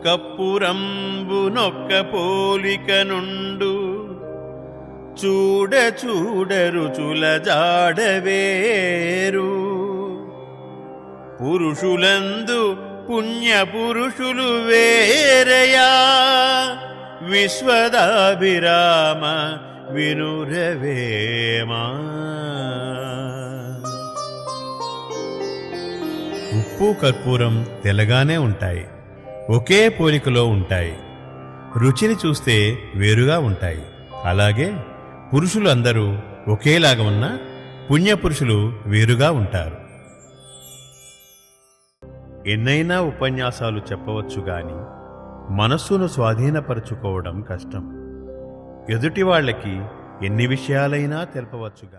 కప్పురంబునొక్క పోలిక నుండు చూడ చూడ రుచుల జాడవేరు పురుషులందు పుణ్య పురుషులు వేరయా విశ్వదాభిరామ వినురవేమా. ఉప్పు కర్పూరం తెల్లగానే ఉంటాయి, ఒకే పోలికలో ఉంటాయి, రుచిని చూస్తే వేరుగా ఉంటాయి. అలాగే పురుషులు అందరూ ఒకేలాగా ఉన్న పుణ్యపురుషులు వేరుగా ఉంటారు. ఎన్నైనా ఉపన్యాసాలు చెప్పవచ్చు గాని మనస్సును స్వాధీనపరచుకోవడం కష్టం. ఎదుటి వాళ్ళకి ఎన్ని విషయాలైనా తెలపవచ్చు గాని